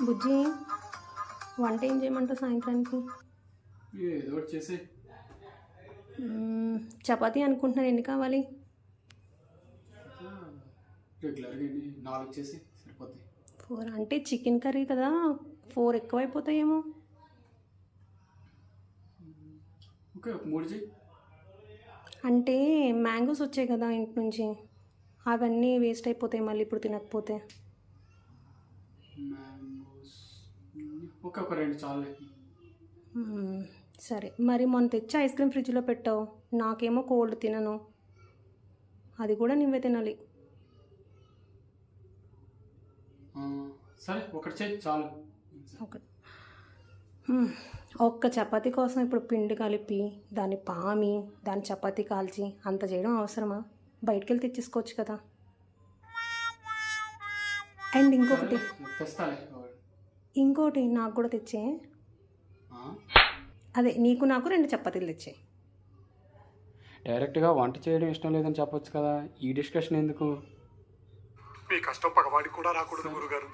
బుజ్జి, వంట ఏం చేయమంటావు సాయంత్రానికి? ఏదో ఒకటి చేసి చపాతీ అనుకుంటున్నాను. ఎన్ని కావాలి? రెగ్యులర్గా 4 చేసి సరిపోతాయి. 4 అంటే చికెన్ కర్రీ కదా, 4 ఎక్కువైపోతాయేమో. ఓకే, ఒక 3 చేయి. అంటే మ్యాంగోస్ వచ్చాయి కదా ఇంటి నుంచి, అవన్నీ వేస్ట్ అయిపోతాయి మళ్ళీ ఇప్పుడు తినకపోతే. మ్యాంగోస్ ఓకే, ఒక 2 చాలు. సరే, మరి మొన్న తెచ్చి ఐస్ క్రీమ్ ఫ్రిడ్జ్లో పెట్టావు, నాకేమో కోల్డ్, తినను. అది కూడా నువ్వే తినాలి. సరే, ఒకటి చేయి చాలు. ఒక్క చపాతీ కోసం ఇప్పుడు పిండి కలిపి దాన్ని పామి దాని చపాతీ కాల్చి అంత చేయడం అవసరమా? బయటికి వెళ్ళి తెచ్చేసుకోవచ్చు కదా. అండ్ ఇంకొకటి తెస్తాలే. ఇంకోటి నాకు కూడా తెచ్చే. అదే, నీకు నాకు 2 చపాతీలు తెచ్చే. డైరెక్ట్గా వంట చేయడం ఇష్టం లేదని చెప్పొచ్చు కదా, ఈ డిస్కషన్ ఎందుకు? మీ కష్టం పగవాడికి కూడా రాకూడదు గురుగారు.